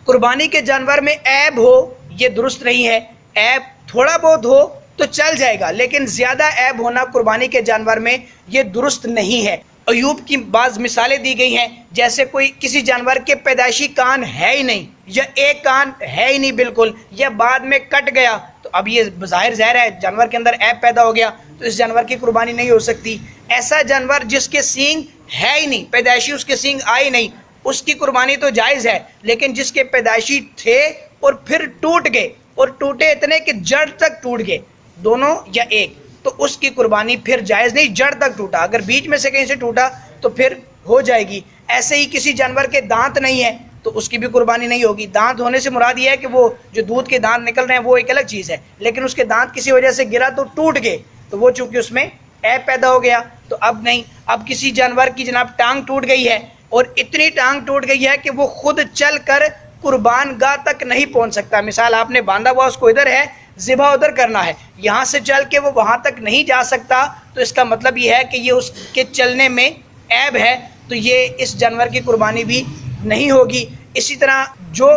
قربانی کے جانور میں عیب ہو یہ درست نہیں ہے، عیب تھوڑا بہت ہو تو چل جائے گا، لیکن زیادہ عیب ہونا قربانی کے جانور میں یہ درست نہیں ہے۔ عیوب کی بعض مثالیں دی گئی ہیں، جیسے کوئی کسی جانور کے پیدائشی کان ہے ہی نہیں، یا ایک کان ہے ہی نہیں بالکل، یا بعد میں کٹ گیا، تو اب یہ ظاہر ہے جانور کے اندر عیب پیدا ہو گیا، تو اس جانور کی قربانی نہیں ہو سکتی۔ ایسا جانور جس کے سینگ ہے ہی نہیں، پیدائشی اس کے سینگ آئے نہیں، اس کی قربانی تو جائز ہے، لیکن جس کے پیدائشی تھے اور پھر ٹوٹ گئے، اور ٹوٹے اتنے کہ جڑ تک ٹوٹ گئے، دونوں یا ایک، تو اس کی قربانی پھر جائز نہیں، جڑ تک ٹوٹا، اگر بیچ میں سے کہیں سے ٹوٹا تو پھر ہو جائے گی۔ ایسے ہی کسی جانور کے دانت نہیں ہے تو اس کی بھی قربانی نہیں ہوگی۔ دانت ہونے سے مراد یہ ہے کہ وہ جو دودھ کے دانت نکل رہے ہیں وہ ایک الگ چیز ہے، لیکن اس کے دانت کسی وجہ سے گرا تو ٹوٹ گئے، تو وہ چونکہ اس میں عیب پیدا ہو گیا تو اب نہیں۔ اب کسی جانور کی جناب ٹانگ ٹوٹ گئی ہے، اور اتنی ٹانگ ٹوٹ گئی ہے کہ وہ خود چل کر قربان گاہ تک نہیں پہنچ سکتا، مثال آپ نے باندھا ہوا اس کو ادھر ہے، ذبح ادھر کرنا ہے، یہاں سے چل کے وہ وہاں تک نہیں جا سکتا، تو اس کا مطلب یہ ہے کہ یہ اس کے چلنے میں عیب ہے، تو یہ اس جانور کی قربانی بھی نہیں ہوگی۔ اسی طرح جو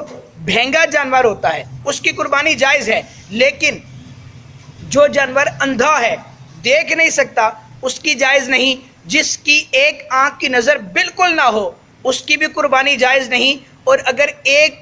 بھینگا جانور ہوتا ہے اس کی قربانی جائز ہے، لیکن جو جانور اندھا ہے، دیکھ نہیں سکتا، اس کی جائز نہیں۔ جس کی ایک آنکھ کی نظر بالکل نہ ہو اس کی بھی قربانی جائز نہیں، اور اگر ایک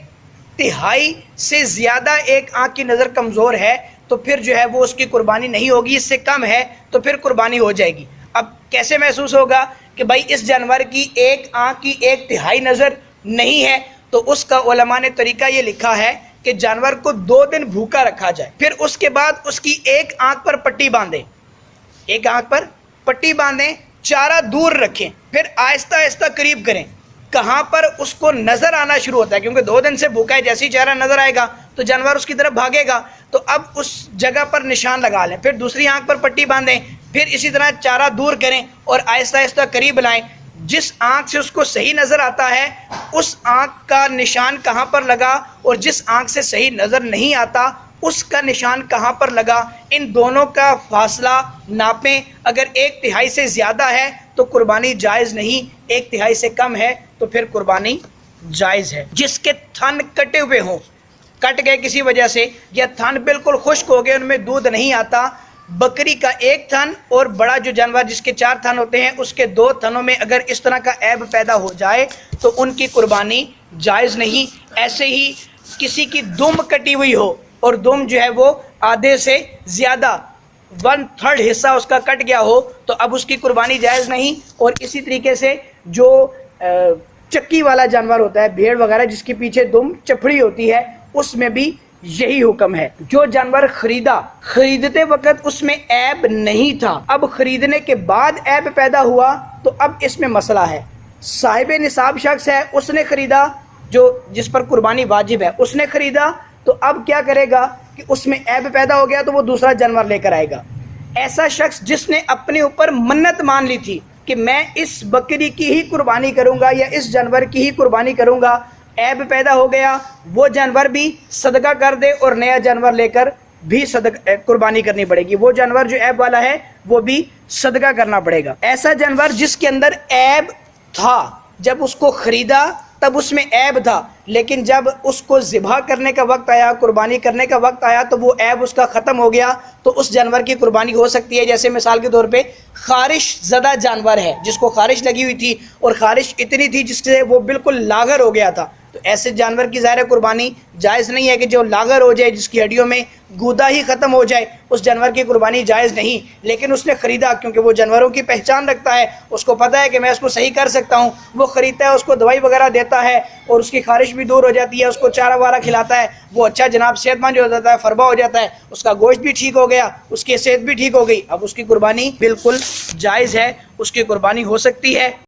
تہائی سے زیادہ ایک آنکھ کی نظر کمزور ہے تو پھر جو ہے وہ اس کی قربانی نہیں ہوگی، اس سے کم ہے تو پھر قربانی ہو جائے گی۔ اب کیسے محسوس ہوگا کہ بھائی اس جانور کی ایک آنکھ کی ایک تہائی نظر نہیں ہے، تو اس کا علماء نے طریقہ یہ لکھا ہے کہ جانور کو 2 دن بھوکا رکھا جائے، پھر اس کے بعد اس کی ایک آنکھ پر پٹی باندھیں، ایک آنکھ پر پٹی باندھیں، چارہ دور رکھیں، پھر آہستہ آہستہ قریب کریں، کہاں پر اس کو نظر آنا شروع ہوتا ہے، کیونکہ 2 دن سے بھوکا ہے، جیسے ہی چارہ نظر آئے گا تو جانور اس کی طرف بھاگے گا، تو اب اس جگہ پر نشان لگا لیں، پھر دوسری آنکھ پر پٹی باندھیں، پھر اسی طرح چارہ دور کریں اور آہستہ آہستہ قریب لائیں۔ جس آنکھ سے اس کو صحیح نظر آتا ہے اس آنکھ کا نشان کہاں پر لگا، اور جس آنکھ سے صحیح نظر نہیں آتا اس کا نشان کہاں پر لگا، ان دونوں کا فاصلہ ناپیں، اگر 1/3 سے زیادہ ہے تو قربانی جائز نہیں، 1/3 سے کم ہے تو پھر قربانی جائز ہے۔ جس کے تھن کٹے ہوئے ہوں، کٹ گئے کسی وجہ سے، یا تھن بالکل خشک ہو گئے، ان میں دودھ نہیں آتا، بکری کا 1 تھن اور بڑا جو جانور جس کے 4 تھن ہوتے ہیں اس کے 2 تھنوں میں اگر اس طرح کا عیب پیدا ہو جائے تو ان کی قربانی جائز نہیں۔ ایسے ہی کسی کی دم کٹی ہوئی ہو اور دم جو ہے وہ آدھے سے زیادہ 1/3 حصہ اس کا کٹ گیا ہو تو اب اس کی قربانی جائز نہیں۔ اور اسی طریقے سے جو چکی والا جانور ہوتا ہے، بھیڑ وغیرہ جس کے پیچھے دم چپڑی ہوتی ہے، اس میں بھی یہی حکم ہے۔ جو جانور خریدتے وقت اس میں عیب نہیں تھا، اب خریدنے کے بعد عیب پیدا ہوا تو اب اس میں مسئلہ ہے۔ صاحب نصاب شخص ہے، اس نے خریدا، جو جس پر قربانی واجب ہے اس نے خریدا، تو اب کیا کرے گا کہ اس میں عیب پیدا ہو گیا تو وہ دوسرا جانور لے کر آئے گا۔ ایسا شخص جس نے اپنے اوپر منت مان لی تھی کہ میں اس بکری کی ہی قربانی کروں گا یا اس جانور کی ہی قربانی کروں گا، عیب پیدا ہو گیا، وہ جانور بھی صدقہ کر دے اور نیا جانور لے کر بھی قربانی کرنی پڑے گی، وہ جانور جو عیب والا ہے وہ بھی صدقہ کرنا پڑے گا۔ ایسا جانور جس کے اندر عیب تھا، جب اس کو خریدا تب اس میں عیب تھا، لیکن جب اس کو ذبح کرنے کا وقت آیا، قربانی کرنے کا وقت آیا تو وہ عیب اس کا ختم ہو گیا، تو اس جانور کی قربانی ہو سکتی ہے۔ جیسے مثال کے طور پہ خارش زدہ جانور ہے، جس کو خارش لگی ہوئی تھی اور خارش اتنی تھی جس سے وہ بالکل لاغر ہو گیا تھا، تو ایسے جانور کی ظاہر قربانی جائز نہیں ہے کہ جو لاغر ہو جائے، جس کی ہڈیوں میں گودا ہی ختم ہو جائے، اس جانور کی قربانی جائز نہیں۔ لیکن اس نے خریدا، کیونکہ وہ جانوروں کی پہچان رکھتا ہے، اس کو پتہ ہے کہ میں اس کو صحیح کر سکتا ہوں، وہ خریدتا ہے، اس کو دوائی وغیرہ دیتا ہے اور اس کی خارش بھی دور ہو جاتی ہے، اس کو چارہ وارہ کھلاتا ہے، وہ اچھا جناب صحت مند ہو جاتا ہے، فربا ہو جاتا ہے، اس کا گوشت بھی ٹھیک ہو گیا، اس کی صحت بھی ٹھیک ہو گئی، اب اس کی قربانی بالکل جائز ہے، اس کی قربانی ہو سکتی ہے۔